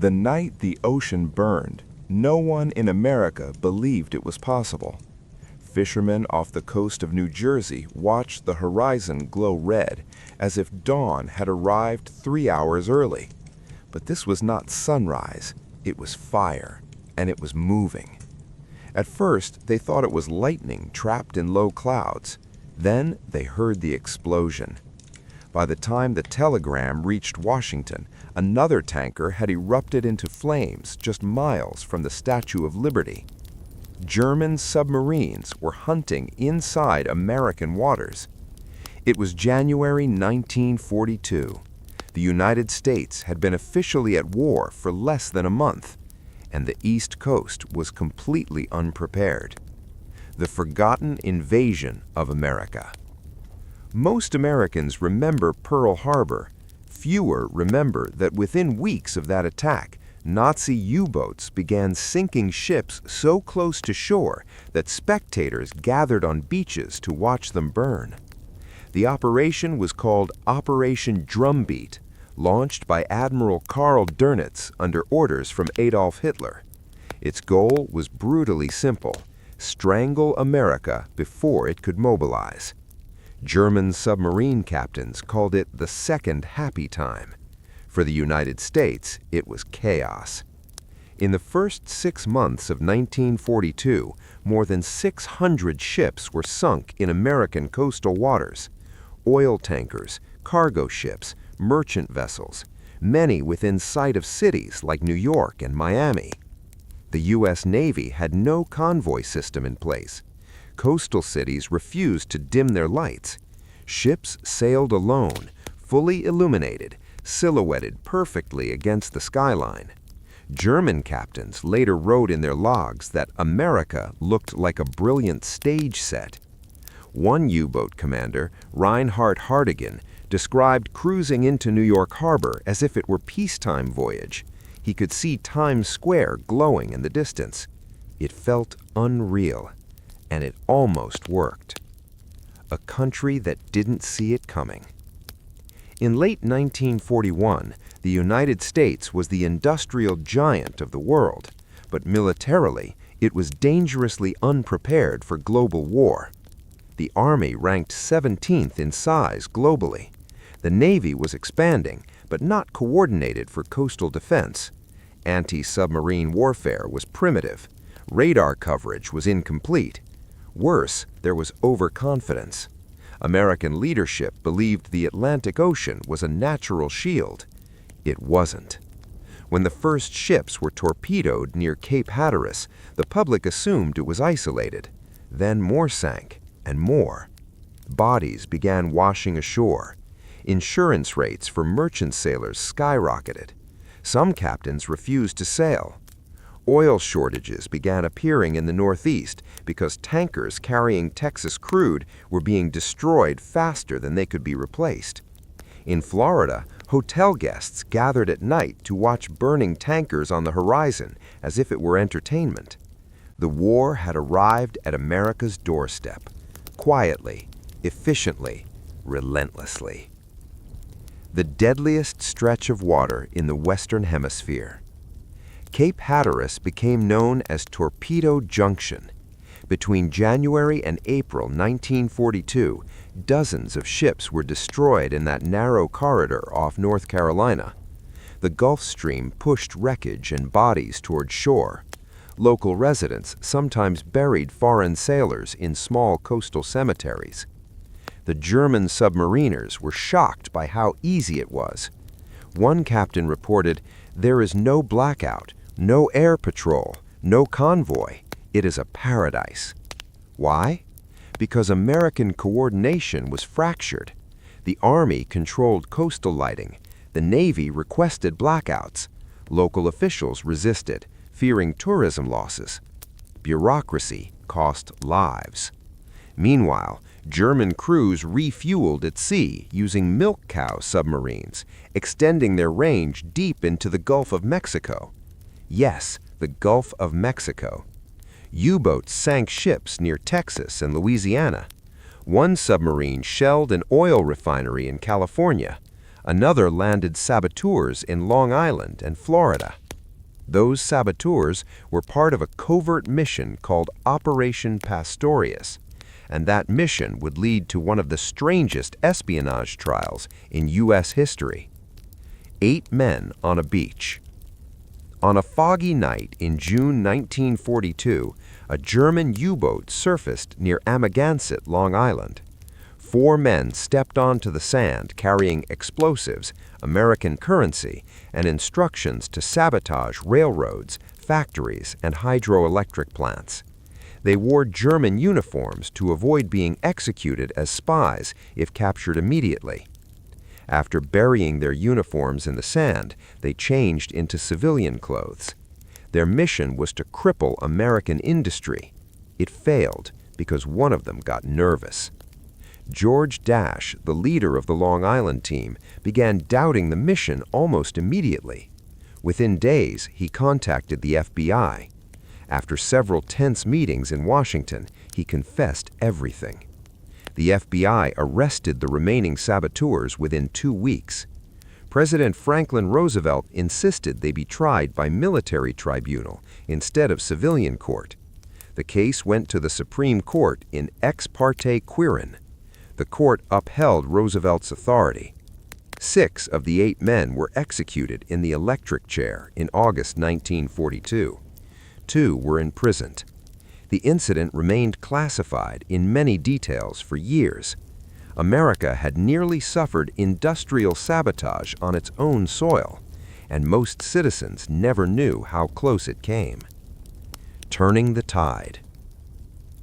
The night the ocean burned, no one in America believed it was possible. Fishermen off the coast of New Jersey watched the horizon glow red, as if dawn had arrived 3 hours early. But this was not sunrise, it was fire, and it was moving. At first, they thought it was lightning trapped in low clouds. Then they heard the explosion. By the time the telegram reached Washington, another tanker had erupted into flames just miles from the Statue of Liberty. German submarines were hunting inside American waters. It was January 1942. The United States had been officially at war for less than a month, and the East Coast was completely unprepared. The forgotten invasion of America. Most Americans remember Pearl Harbor. Fewer remember that within weeks of that attack, Nazi U-boats began sinking ships so close to shore that spectators gathered on beaches to watch them burn. The operation was called Operation Drumbeat, launched by Admiral Karl Dönitz under orders from Adolf Hitler. Its goal was brutally simple: strangle America before it could mobilize. German submarine captains called it the second happy time. For the United States, it was chaos. In the first 6 months of 1942, more than 600 ships were sunk in American coastal waters. Oil tankers, cargo ships, merchant vessels, many within sight of cities like New York and Miami. The U.S. Navy had no convoy system in place. Coastal cities refused to dim their lights. Ships sailed alone, fully illuminated, silhouetted perfectly against the skyline. German captains later wrote in their logs that America looked like a brilliant stage set. One U-boat commander, Reinhard Hartigan, described cruising into New York Harbor as if it were peacetime voyage. He could see Times Square glowing in the distance. It felt unreal, and it almost worked. A country that didn't see it coming. In late 1941, the United States was the industrial giant of the world, but militarily, it was dangerously unprepared for global war. The Army ranked 17th in size globally. The Navy was expanding, but not coordinated for coastal defense. Anti-submarine warfare was primitive. Radar coverage was incomplete. Worse, there was overconfidence. American leadership believed the Atlantic Ocean was a natural shield. It wasn't. When the first ships were torpedoed near Cape Hatteras, the public assumed it was isolated. Then more sank, and more. Bodies began washing ashore. Insurance rates for merchant sailors skyrocketed. Some captains refused to sail. Oil shortages began appearing in the Northeast because tankers carrying Texas crude were being destroyed faster than they could be replaced. In Florida, hotel guests gathered at night to watch burning tankers on the horizon as if it were entertainment. The war had arrived at America's doorstep, quietly, efficiently, relentlessly. The deadliest stretch of water in the Western Hemisphere. Cape Hatteras became known as Torpedo Junction. Between January and April 1942, dozens of ships were destroyed in that narrow corridor off North Carolina. The Gulf Stream pushed wreckage and bodies toward shore. Local residents sometimes buried foreign sailors in small coastal cemeteries. The German submariners were shocked by how easy it was. One captain reported, "There is no blackout, no air patrol, no convoy. It is a paradise." Why? Because American coordination was fractured. The Army controlled coastal lighting. The Navy requested blackouts. Local officials resisted, fearing tourism losses. Bureaucracy cost lives. Meanwhile, German crews refueled at sea using milk cow submarines, extending their range deep into the Gulf of Mexico. Yes, the Gulf of Mexico. U-boats sank ships near Texas and Louisiana. One submarine shelled an oil refinery in California. Another landed saboteurs in Long Island and Florida. Those saboteurs were part of a covert mission called Operation Pastorius, and that mission would lead to one of the strangest espionage trials in U.S. history. 8 men on a beach. On a foggy night in June 1942, a German U-boat surfaced near Amagansett, Long Island. 4 men stepped onto the sand carrying explosives, American currency, and instructions to sabotage railroads, factories, and hydroelectric plants. They wore German uniforms to avoid being executed as spies if captured immediately. After burying their uniforms in the sand, they changed into civilian clothes. Their mission was to cripple American industry. It failed because one of them got nervous. George Dash, the leader of the Long Island team, began doubting the mission almost immediately. Within days, he contacted the FBI. After several tense meetings in Washington, he confessed everything. The FBI arrested the remaining saboteurs within 2 weeks. President Franklin Roosevelt insisted they be tried by military tribunal instead of civilian court. The case went to the Supreme Court in ex parte Quirin. The court upheld Roosevelt's authority. 6 of the 8 men were executed in the electric chair in August 1942. 2 were imprisoned. The incident remained classified in many details for years. America had nearly suffered industrial sabotage on its own soil, and most citizens never knew how close it came. Turning the tide.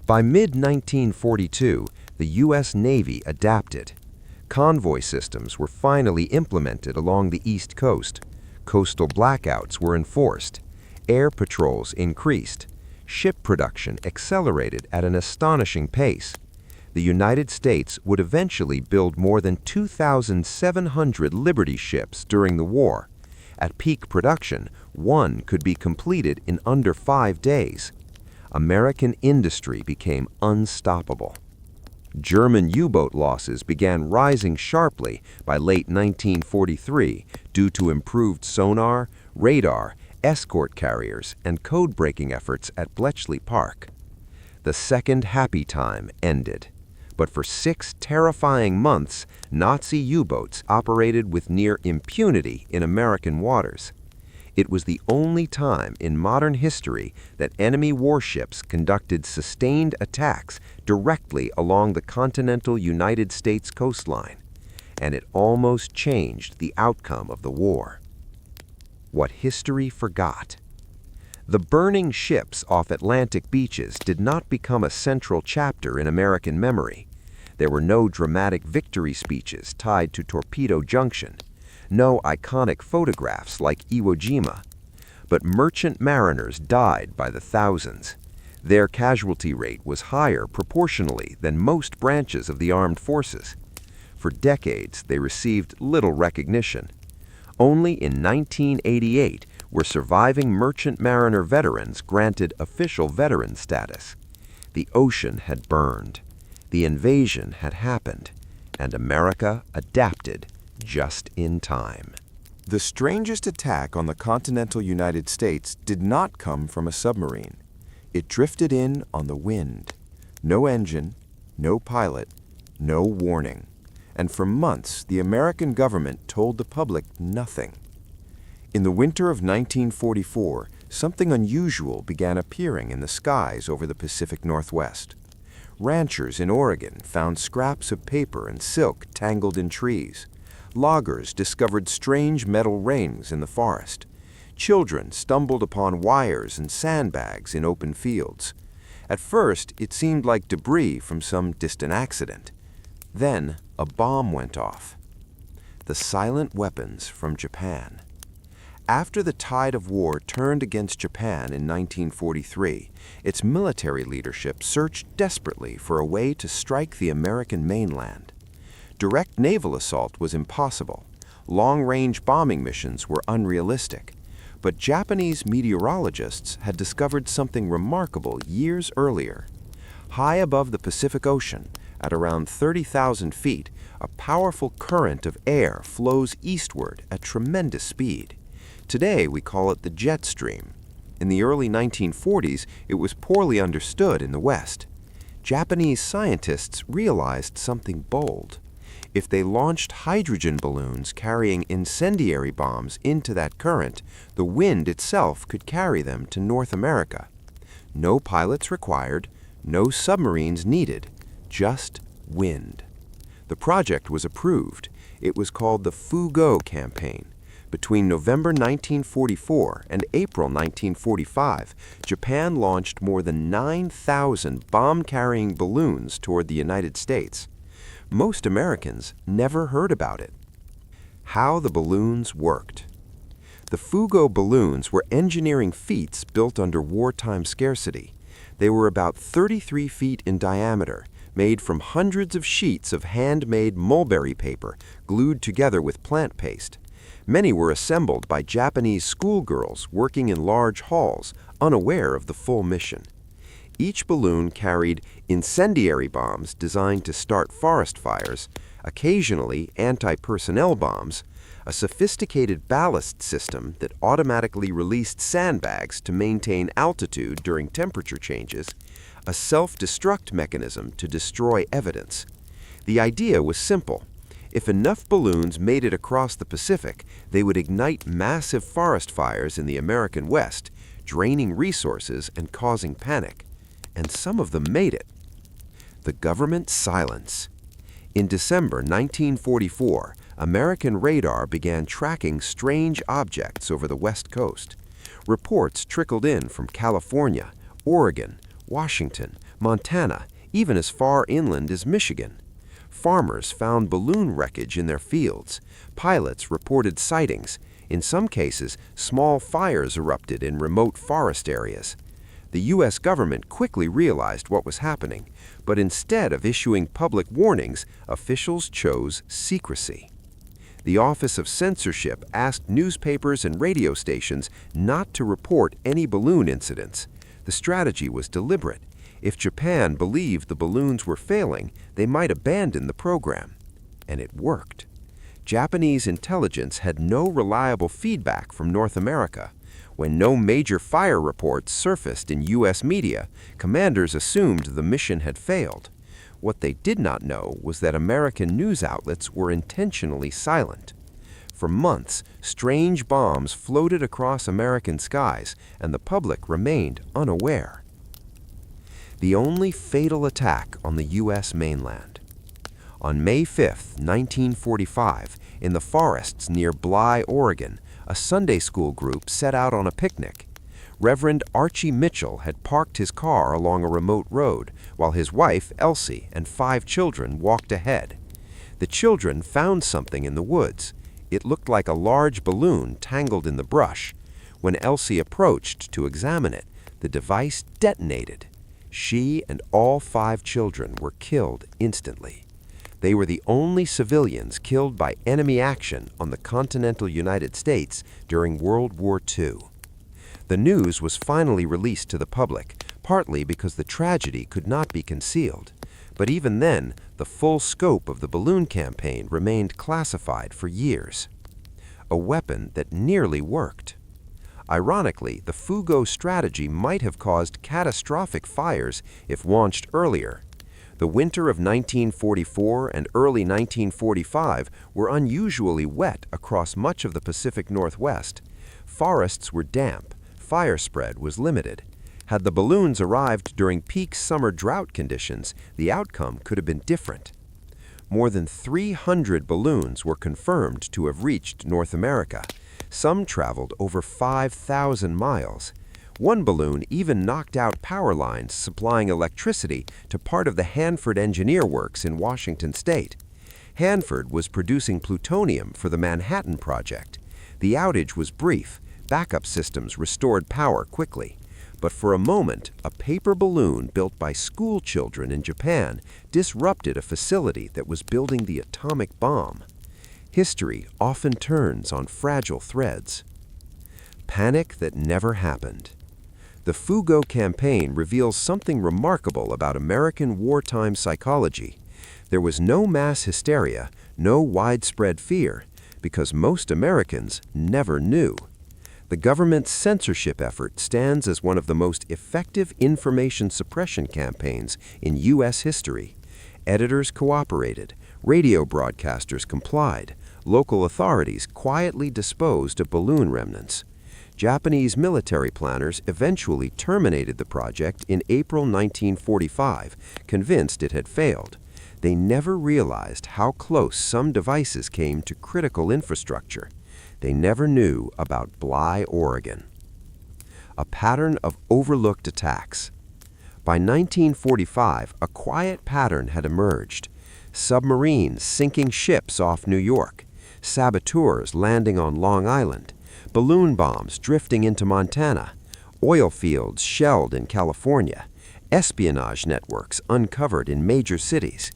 By mid-1942, the U.S. Navy adapted. Convoy systems were finally implemented along the East Coast. Coastal blackouts were enforced. Air patrols increased. Ship production accelerated at an astonishing pace. The United States would eventually build more than 2,700 Liberty ships during the war. At peak production, one could be completed in under 5 days. American industry became unstoppable. German U-boat losses began rising sharply by late 1943 due to improved sonar, radar, escort carriers, and code-breaking efforts at Bletchley Park. The second happy time ended, but for 6 terrifying months, Nazi U-boats operated with near impunity in American waters. It was the only time in modern history that enemy warships conducted sustained attacks directly along the continental United States coastline, and it almost changed the outcome of the war. What history forgot. The burning ships off Atlantic beaches did not become a central chapter in American memory. There were no dramatic victory speeches tied to Torpedo Junction, no iconic photographs like Iwo Jima. But merchant mariners died by the thousands. Their casualty rate was higher proportionally than most branches of the armed forces. For decades, they received little recognition. Only in 1988 were surviving merchant mariner veterans granted official veteran status. The ocean had burned. The invasion had happened, and America adapted just in time. The strangest attack on the continental United States did not come from a submarine. It drifted in on the wind. No engine, no pilot, no warning. And for months, the American government told the public nothing. In the winter of 1944, something unusual began appearing in the skies over the Pacific Northwest. Ranchers in Oregon found scraps of paper and silk tangled in trees. Loggers discovered strange metal rings in the forest. Children stumbled upon wires and sandbags in open fields. At first, it seemed like debris from some distant accident. Then, a bomb went off. The silent weapons from Japan. After the tide of war turned against Japan in 1943, its military leadership searched desperately for a way to strike the American mainland. Direct naval assault was impossible. Long-range bombing missions were unrealistic. But Japanese meteorologists had discovered something remarkable years earlier. High above the Pacific Ocean, at around 30,000 feet, a powerful current of air flows eastward at tremendous speed. Today, we call it the jet stream. In the early 1940s, it was poorly understood in the West. Japanese scientists realized something bold. If they launched hydrogen balloons carrying incendiary bombs into that current, the wind itself could carry them to North America. No pilots required, no submarines needed, just wind. The project was approved. It was called the Fugo campaign. Between November 1944 and April 1945, Japan launched more than 9,000 bomb-carrying balloons toward the United States. Most Americans never heard about it. How the balloons worked. The Fugo balloons were engineering feats built under wartime scarcity. They were about 33 feet in diameter, made from hundreds of sheets of handmade mulberry paper glued together with plant paste. Many were assembled by Japanese schoolgirls working in large halls, unaware of the full mission. Each balloon carried incendiary bombs designed to start forest fires, occasionally anti-personnel bombs, a sophisticated ballast system that automatically released sandbags to maintain altitude during temperature changes, a self-destruct mechanism to destroy evidence. The idea was simple. If enough balloons made it across the Pacific, they would ignite massive forest fires in the American West, draining resources and causing panic. And some of them made it. The government silence. In December 1944, American radar began tracking strange objects over the West Coast. Reports trickled in from California, Oregon, Washington, Montana, even as far inland as Michigan. Farmers found balloon wreckage in their fields. Pilots reported sightings. In some cases, small fires erupted in remote forest areas. The U.S. government quickly realized what was happening, but instead of issuing public warnings, officials chose secrecy. The Office of Censorship asked newspapers and radio stations not to report any balloon incidents. The strategy was deliberate. If Japan believed the balloons were failing, they might abandon the program. And it worked. Japanese intelligence had no reliable feedback from North America. When no major fire reports surfaced in U.S. media, commanders assumed the mission had failed. What they did not know was that American news outlets were intentionally silent. For months, strange bombs floated across American skies, and the public remained unaware. The only fatal attack on the U.S. mainland. On May 5, 1945, in the forests near Bly, Oregon, a Sunday school group set out on a picnic. Reverend Archie Mitchell had parked his car along a remote road, while his wife, Elsie, and 5 children walked ahead. The children found something in the woods. It looked like a large balloon tangled in the brush. When Elsie approached to examine it, the device detonated. She and all 5 children were killed instantly. They were the only civilians killed by enemy action on the continental United States during World War II. The news was finally released to the public, partly because the tragedy could not be concealed. But even then, the full scope of the balloon campaign remained classified for years. A weapon that nearly worked. Ironically, the Fugo strategy might have caused catastrophic fires if launched earlier. The winter of 1944 and early 1945 were unusually wet across much of the Pacific Northwest. Forests were damp, fire spread was limited. Had the balloons arrived during peak summer drought conditions, the outcome could have been different. More than 300 balloons were confirmed to have reached North America. Some traveled over 5,000 miles. One balloon even knocked out power lines supplying electricity to part of the Hanford Engineer Works in Washington state. Hanford was producing plutonium for the Manhattan Project. The outage was brief. Backup systems restored power quickly. But for a moment, a paper balloon built by school children in Japan disrupted a facility that was building the atomic bomb. History often turns on fragile threads. Panic that never happened. The Fugo campaign reveals something remarkable about American wartime psychology. There was no mass hysteria, no widespread fear, because most Americans never knew. The government's censorship effort stands as one of the most effective information suppression campaigns in U.S. history. Editors cooperated, radio broadcasters complied, local authorities quietly disposed of balloon remnants. Japanese military planners eventually terminated the project in April 1945, convinced it had failed. They never realized how close some devices came to critical infrastructure. They never knew about Bly, Oregon. A pattern of overlooked attacks. By 1945, a quiet pattern had emerged. Submarines sinking ships off New York, saboteurs landing on Long Island, balloon bombs drifting into Montana, oil fields shelled in California, espionage networks uncovered in major cities.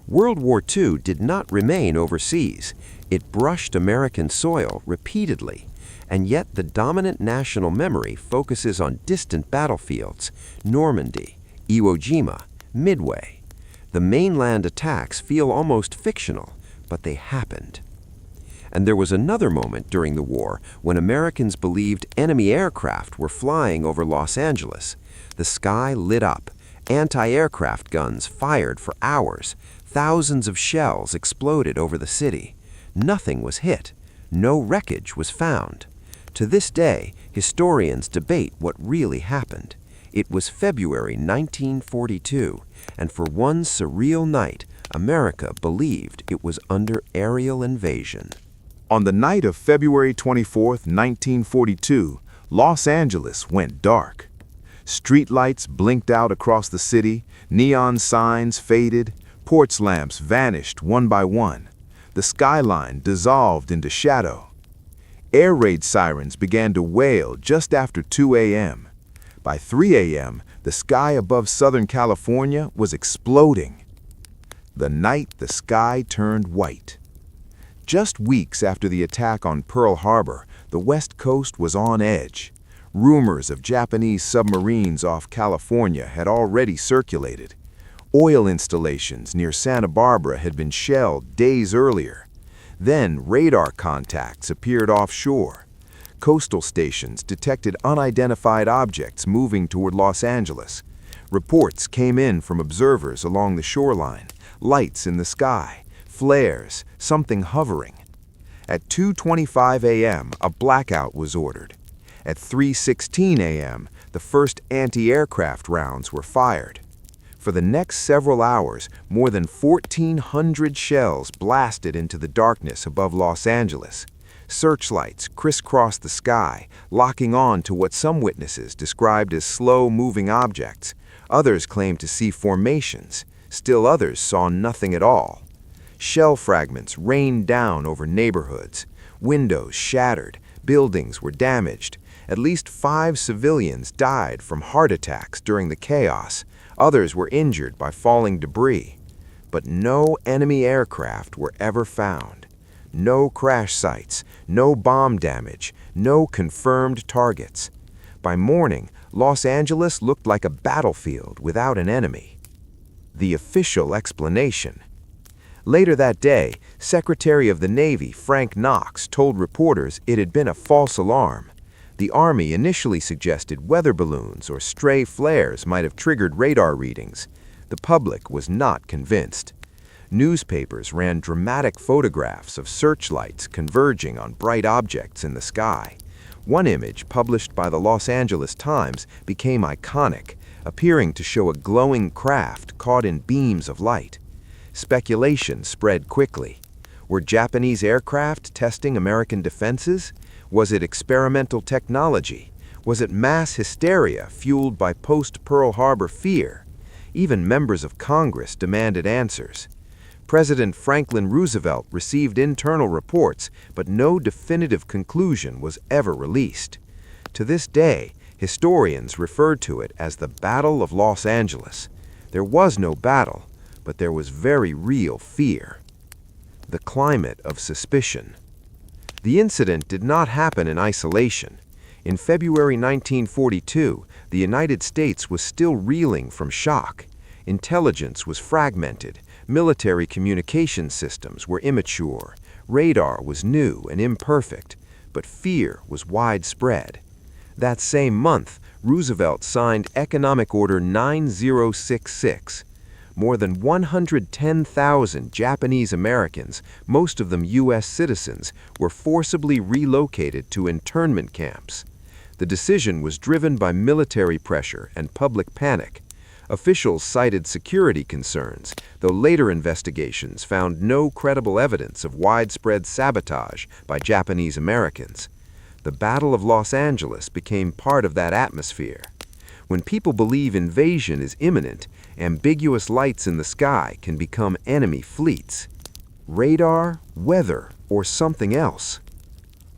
World War II did not remain overseas. It brushed American soil repeatedly, and yet the dominant national memory focuses on distant battlefields, Normandy, Iwo Jima, Midway. The mainland attacks feel almost fictional, but they happened. And there was another moment during the war when Americans believed enemy aircraft were flying over Los Angeles. The sky lit up. Anti-aircraft guns fired for hours. Thousands of shells exploded over the city. Nothing was hit. No wreckage was found. To this day, historians debate what really happened. It was February 1942, and for one surreal night, America believed it was under aerial invasion. On the night of February 24, 1942, Los Angeles went dark. Streetlights blinked out across the city, neon signs faded, porch lamps vanished one by one. The skyline dissolved into shadow. Air raid sirens began to wail just after 2 a.m. By 3 a.m., the sky above Southern California was exploding. The night the sky turned white. Just weeks after the attack on Pearl Harbor, the West Coast was on edge. Rumors of Japanese submarines off California had already circulated. Oil installations near Santa Barbara had been shelled days earlier. Then radar contacts appeared offshore. Coastal stations detected unidentified objects moving toward Los Angeles. Reports came in from observers along the shoreline, lights in the sky, flares, something hovering. At 2:25 a.m., a blackout was ordered. At 3:16 a.m., the first anti-aircraft rounds were fired. For the next several hours, more than 1,400 shells blasted into the darkness above Los Angeles. Searchlights crisscrossed the sky, locking on to what some witnesses described as slow-moving objects. Others claimed to see formations. Still others saw nothing at all. Shell fragments rained down over neighborhoods. Windows shattered. Buildings were damaged. At least 5 civilians died from heart attacks during the chaos. Others were injured by falling debris. But no enemy aircraft were ever found. No crash sites, no bomb damage, no confirmed targets. By morning, Los Angeles looked like a battlefield without an enemy. The official explanation. Later that day, Secretary of the Navy Frank Knox told reporters it had been a false alarm. The Army initially suggested weather balloons or stray flares might have triggered radar readings. The public was not convinced. Newspapers ran dramatic photographs of searchlights converging on bright objects in the sky. One image published by the Los Angeles Times became iconic, appearing to show a glowing craft caught in beams of light. Speculation spread quickly. Were Japanese aircraft testing American defenses? Was it experimental technology? Was it mass hysteria fueled by post-Pearl Harbor fear? Even members of Congress demanded answers. President Franklin Roosevelt received internal reports, but no definitive conclusion was ever released. To this day, historians refer to it as the Battle of Los Angeles. There was no battle, but there was very real fear. The climate of suspicion. The incident did not happen in isolation. In February 1942, the United States was still reeling from shock. Intelligence was fragmented. Military communication systems were immature. Radar was new and imperfect. but fear was widespread. That same month, Roosevelt signed Economic Order 9066. More than 110,000 Japanese Americans, most of them U.S. citizens, were forcibly relocated to internment camps. The decision was driven by military pressure and public panic. Officials cited security concerns, though later investigations found no credible evidence of widespread sabotage by Japanese Americans. The Battle of Los Angeles became part of that atmosphere. When people believe invasion is imminent, ambiguous lights in the sky can become enemy fleets. Radar, weather, or something else.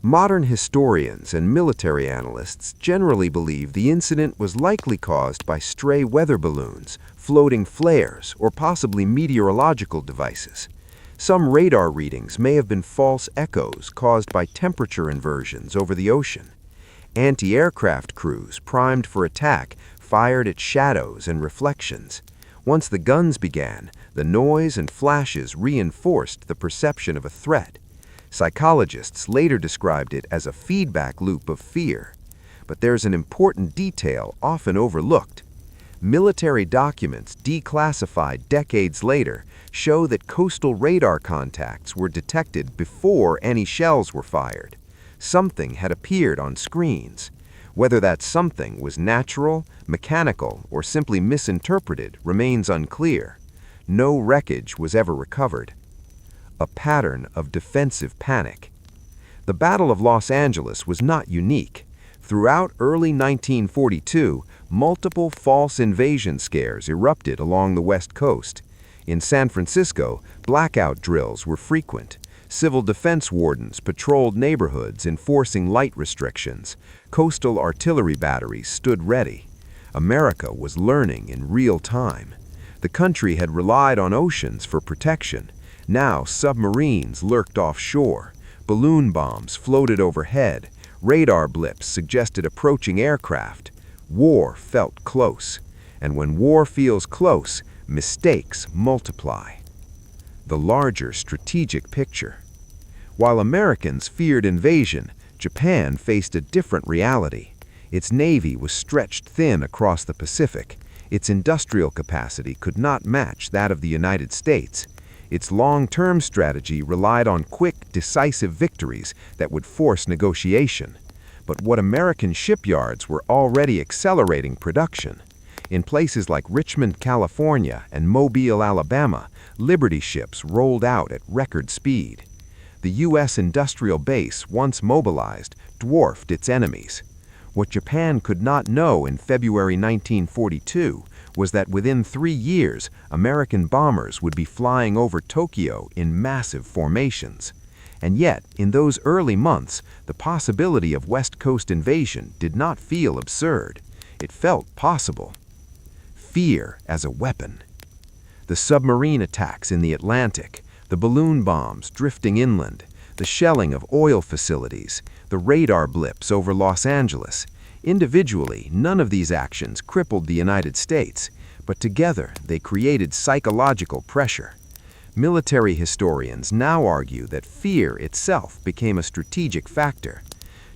Modern historians and military analysts generally believe the incident was likely caused by stray weather balloons, floating flares, or possibly meteorological devices. Some radar readings may have been false echoes caused by temperature inversions over the ocean. Anti-aircraft crews primed for attack fired at shadows and reflections. Once the guns began, the noise and flashes reinforced the perception of a threat. Psychologists later described it as a feedback loop of fear. But there's an important detail often overlooked. Military documents declassified decades later show that coastal radar contacts were detected before any shells were fired. Something had appeared on screens. Whether that something was natural, mechanical, or simply misinterpreted remains unclear. No wreckage was ever recovered. A pattern of defensive panic. The Battle of Los Angeles was not unique. Throughout early 1942, multiple false invasion scares erupted along the West Coast. In San Francisco, blackout drills were frequent. Civil defense wardens patrolled neighborhoods enforcing light restrictions. Coastal artillery batteries stood ready. America was learning in real time. The country had relied on oceans for protection. Now submarines lurked offshore. Balloon bombs floated overhead. Radar blips suggested approaching aircraft. War felt close. And when war feels close, mistakes multiply. The larger strategic picture. While Americans feared invasion, Japan faced a different reality. Its navy was stretched thin across the Pacific. Its industrial capacity could not match that of the United States. Its long-term strategy relied on quick, decisive victories that would force negotiation. But what American shipyards were already accelerating production. In places like Richmond, California, and Mobile, Alabama, Liberty ships rolled out at record speed. The U.S. industrial base, once mobilized, dwarfed its enemies. What Japan could not know in February 1942 was that within 3 years, American bombers would be flying over Tokyo in massive formations. And yet, in those early months, the possibility of West Coast invasion did not feel absurd. It felt possible. Fear as a weapon. The submarine attacks in the Atlantic, the balloon bombs drifting inland, the shelling of oil facilities, the radar blips over Los Angeles. Individually, none of these actions crippled the United States, but together they created psychological pressure. Military historians now argue that fear itself became a strategic factor.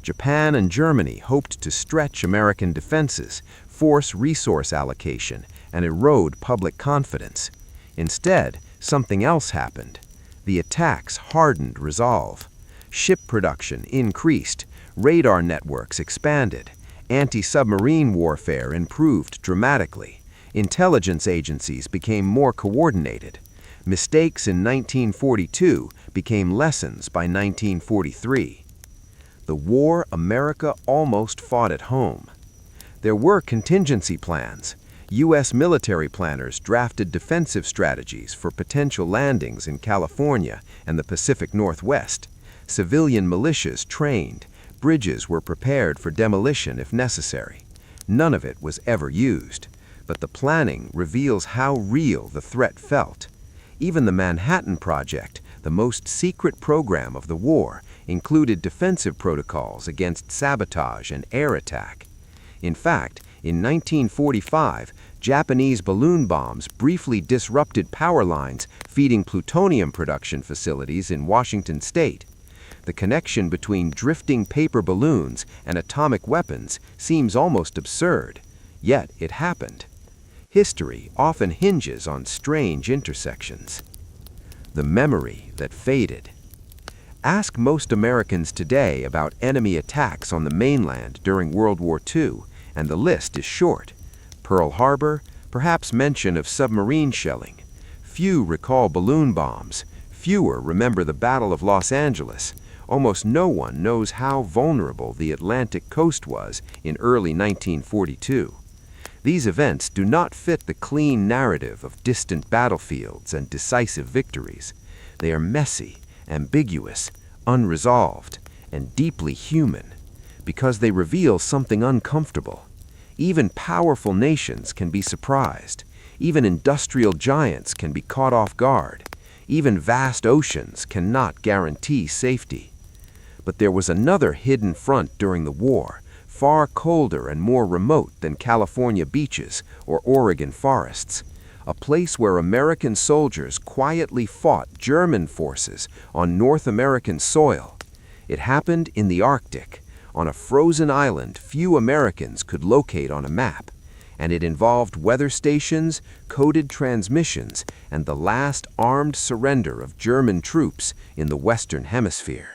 Japan and Germany hoped to stretch American defenses, force resource allocation, and erode public confidence. Instead, something else happened. The attacks hardened resolve. Ship production increased, radar networks expanded, anti-submarine warfare improved dramatically, intelligence agencies became more coordinated. Mistakes in 1942 became lessons by 1943. The war America almost fought at home. There were contingency plans. U.S. military planners drafted defensive strategies for potential landings in California and the Pacific Northwest. Civilian militias trained. Bridges were prepared for demolition if necessary. None of it was ever used, but the planning reveals how real the threat felt. Even the Manhattan Project, the most secret program of the war, included defensive protocols against sabotage and air attack. In fact, in 1945, Japanese balloon bombs briefly disrupted power lines feeding plutonium production facilities in Washington state. The connection between drifting paper balloons and atomic weapons seems almost absurd, yet it happened. History often hinges on strange intersections. The memory that faded. Ask most Americans today about enemy attacks on the mainland during World War II, and the list is short. Pearl Harbor, perhaps mention of submarine shelling. Few recall balloon bombs. Fewer remember the Battle of Los Angeles. Almost no one knows how vulnerable the Atlantic coast was in early 1942. These events do not fit the clean narrative of distant battlefields and decisive victories. They are messy, ambiguous, unresolved, and deeply human, because they reveal something uncomfortable. Even powerful nations can be surprised. Even industrial giants can be caught off guard. Even vast oceans cannot guarantee safety. But there was another hidden front during the war, far colder and more remote than California beaches or Oregon forests, a place where American soldiers quietly fought German forces on North American soil. It happened in the Arctic, on a frozen island few Americans could locate on a map, and it involved weather stations, coded transmissions, and the last armed surrender of German troops in the Western Hemisphere.